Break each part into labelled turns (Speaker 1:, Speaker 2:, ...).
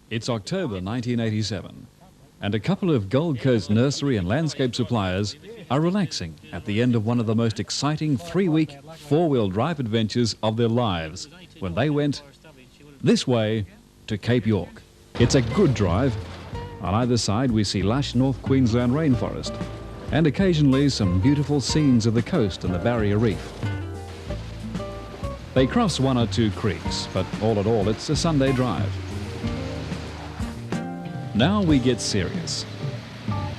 Speaker 1: It's October 1987, and a couple of Gold Coast nursery and landscape suppliers are relaxing at the end of one of the most exciting three-week four-wheel drive adventures of their lives when they went this way to Cape York. It's a good drive. On either side we see lush North Queensland rainforest and occasionally some beautiful scenes of the coast and the Barrier Reef. They cross one or two creeks, but all in all it's a Sunday drive. Now we get serious.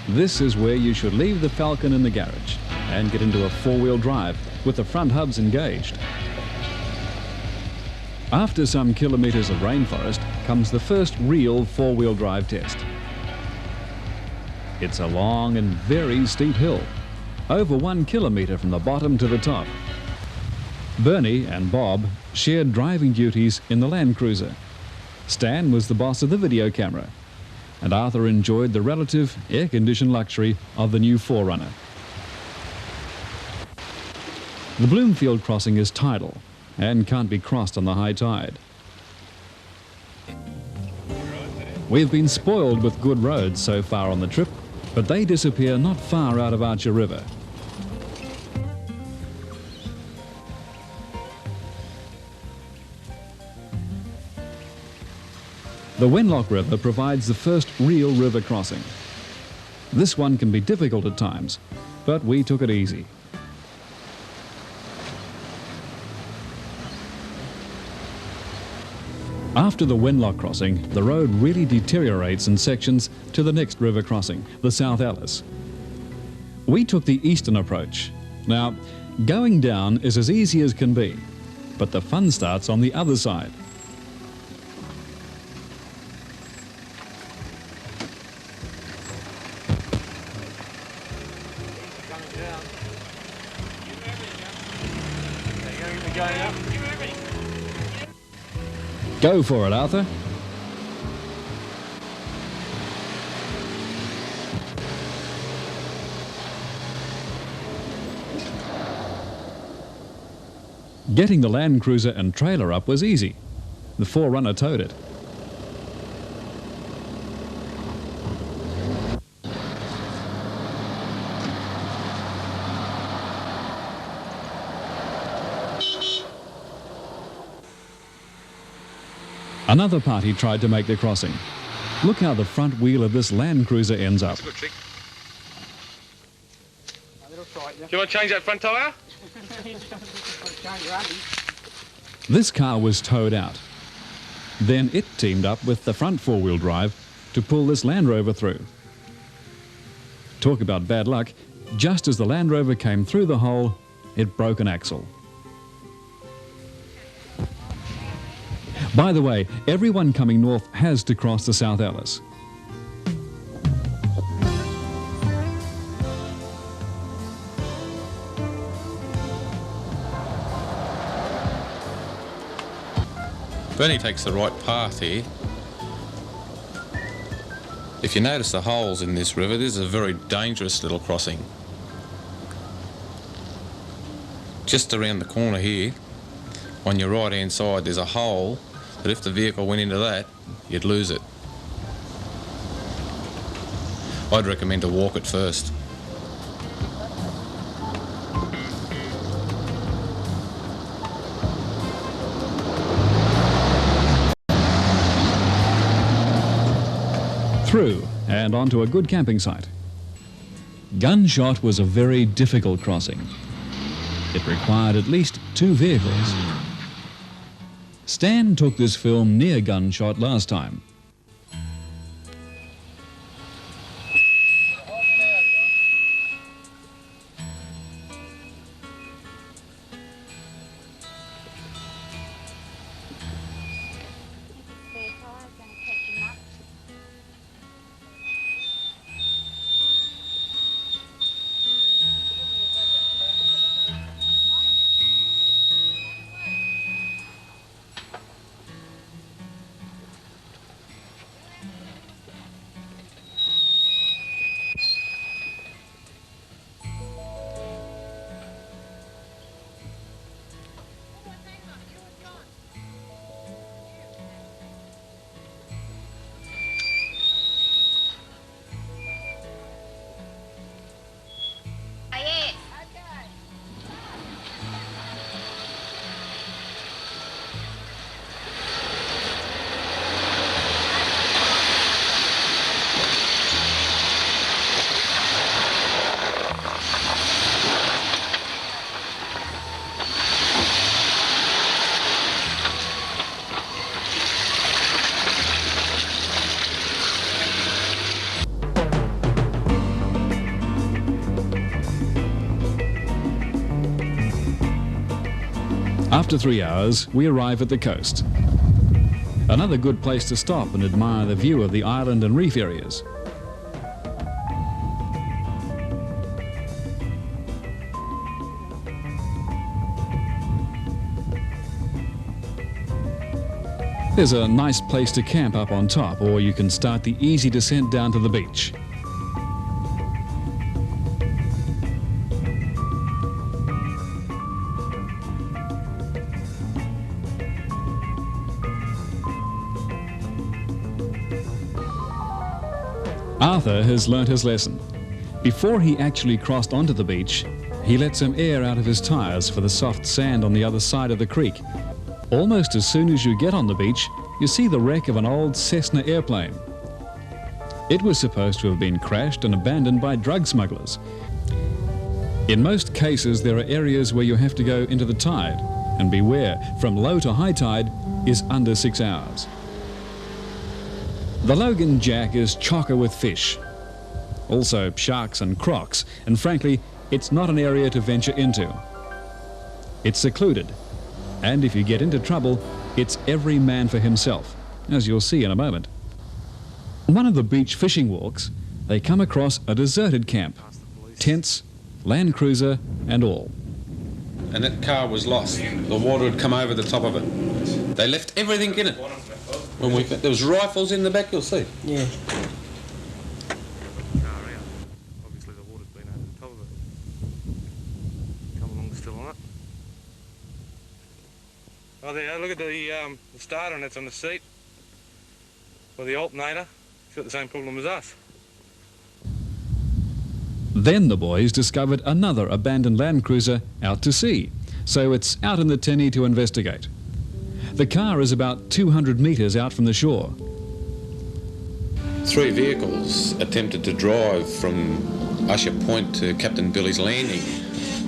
Speaker 1: This is where you should leave the Falcon in the garage and get into a four-wheel drive with the front hubs engaged. After some kilometres of rainforest comes the first real four-wheel drive test. It's a long and very steep hill, over 1 kilometre from the bottom to the top. Bernie and Bob shared driving duties in the Land Cruiser. Stan was the boss of the video camera, and Arthur enjoyed the relative air-conditioned luxury of the new 4Runner. The Bloomfield crossing is tidal and can't be crossed on the high tide. We've been spoiled with good roads so far on the trip, but they disappear not far out of Archer River. The Wenlock River provides the first real river crossing. This one can be difficult at times, but we took it easy. After the Wenlock crossing, the road really deteriorates in sections to the next river crossing, the South Alice. We took the eastern approach. Now, going down is as easy as can be, but the fun starts on the other side. Go for it, Arthur. Getting the Land Cruiser and trailer up was easy. The 4Runner towed it. Another party tried to make the crossing. Look how the front wheel of this Land Cruiser ends up.
Speaker 2: That's a good trick. Do you want to change that front tyre?
Speaker 1: This car was towed out. Then it teamed up with the front four-wheel drive to pull this Land Rover through. Talk about bad luck. Just as the Land Rover came through the hole, it broke an axle. By the way, everyone coming north has to cross the South Alice.
Speaker 3: Bernie takes the right path here. If you notice the holes in this river, this is a very dangerous little crossing. Just around the corner here, on your right hand side, there's a hole that if the vehicle went into that, you'd lose it. I'd recommend to walk it first.
Speaker 1: Through and onto a good camping site. Gunshot was a very difficult crossing. It required at least 2 vehicles. Stan took this film near Gunshot last time. After 3 hours, we arrive at the coast. Another good place to stop and admire the view of the island and reef areas. There's a nice place to camp up on top, or you can start the easy descent down to the beach. Arthur has learnt his lesson. Before he actually crossed onto the beach, he let some air out of his tyres for the soft sand on the other side of the creek. Almost as soon as you get on the beach, you see the wreck of an old Cessna airplane. It was supposed to have been crashed and abandoned by drug smugglers. In most cases, there are areas where you have to go into the tide, and beware, from low to high tide is under 6 hours. The Logan Jack is chocker with fish, also sharks and crocs, and frankly, it's not an area to venture into. It's secluded, and if you get into trouble, it's every man for himself, as you'll see in a moment. On one of the beach fishing walks, they come across a deserted camp, tents, Land Cruiser and all.
Speaker 3: And that car was lost. The water had come over the top of it. They left everything in it. There was rifles in the back, you'll see.
Speaker 4: Yeah.
Speaker 2: Obviously the water's been over the top of it. Come along still on it. Oh, there, look at the starter, and that's on the seat. Or the alternator. It's got the same problem as us.
Speaker 1: Then the boys discovered another abandoned Land Cruiser out to sea, so it's out in the tinny to investigate. The car is about 200 metres out from the shore.
Speaker 3: 3 vehicles attempted to drive from Usher Point to Captain Billy's Landing,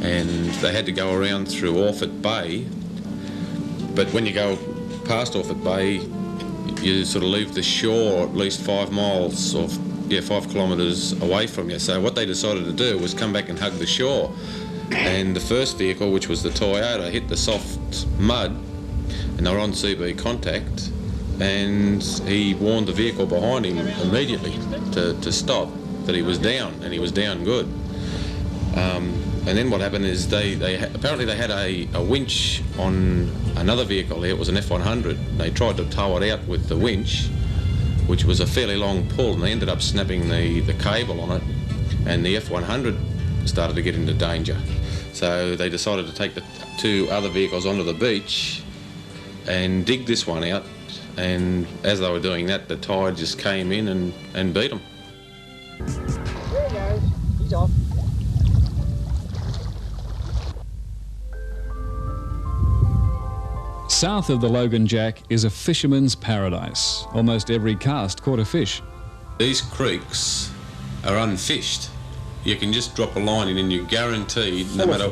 Speaker 3: and they had to go around through Orford Bay. But when you go past Orford Bay, you sort of leave the shore at least 5 miles or 5 kilometres away from you. So what they decided to do was come back and hug the shore. And the first vehicle, which was the Toyota, hit the soft mud, and they were on CB contact, and he warned the vehicle behind him immediately to stop, that he was down, and he was down good. And then what happened is apparently they had a winch on another vehicle there. It was an F100. They tried to tow it out with the winch, which was a fairly long pull, and they ended up snapping the cable on it, and the F100 started to get into danger. So they decided to take the 2 other vehicles onto the beach and dig this one out, and as they were doing that, the tide just came in and beat them.
Speaker 4: There he goes. He's off.
Speaker 1: South of the Logan Jack is a fisherman's paradise. Almost every cast caught a fish.
Speaker 3: These creeks are unfished. You can just drop a line in and you're guaranteed, no matter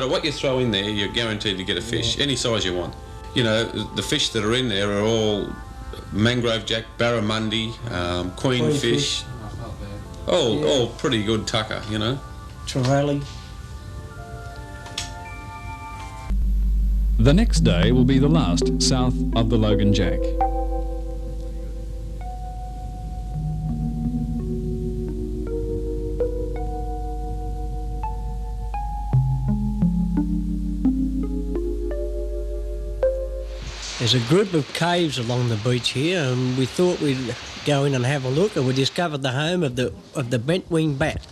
Speaker 3: what you throw in there, you're guaranteed to get a fish, any size you want. You know, the fish that are in there are all mangrove jack, barramundi, queen fish, all pretty good tucker, you know.
Speaker 4: Trevally.
Speaker 1: The next day will be the last south of the Logan Jack.
Speaker 4: There's a group of caves along the beach here, and we thought we'd go in and have a look, and we discovered the home of the bent-winged bat.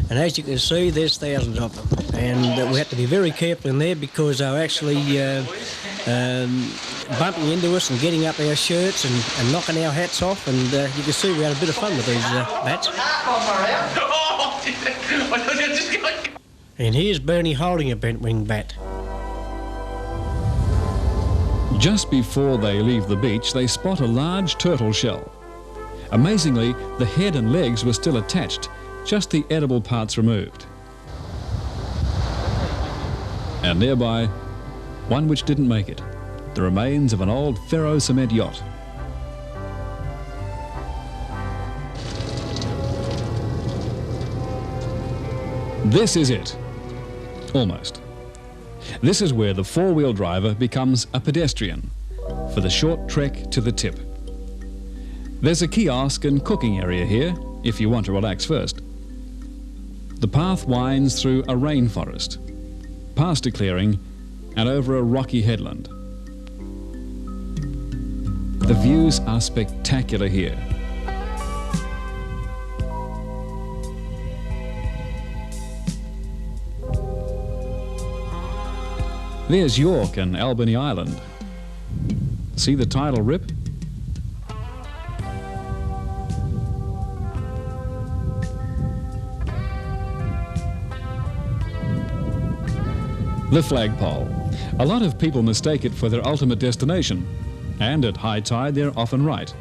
Speaker 4: And as you can see, there's thousands of them, and we have to be very careful in there because they're actually bumping into us and getting up our shirts and knocking our hats off, and you can see we had a bit of fun with these bats. And here's Bernie holding a bent-winged bat.
Speaker 1: Just before they leave the beach, they spot a large turtle shell. Amazingly, the head and legs were still attached, just the edible parts removed. And nearby, one which didn't make it, the remains of an old ferro cement yacht. This is it. Almost. This is where the four-wheel driver becomes a pedestrian for the short trek to the tip. There's a kiosk and cooking area here if you want to relax first. The path winds through a rainforest, past a clearing and over a rocky headland. The views are spectacular here. There's York and Albany Island. See the tidal rip? The flagpole. A lot of people mistake it for their ultimate destination, and at high tide they're often right.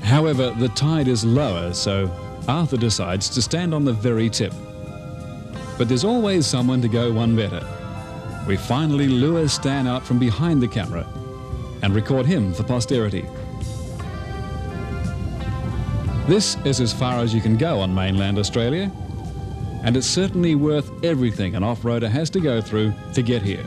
Speaker 1: However, the tide is lower, so Arthur decides to stand on the very tip. But there's always someone to go one better. We finally lure Stan out from behind the camera and record him for posterity. This is as far as you can go on mainland Australia, and it's certainly worth everything an off-roader has to go through to get here.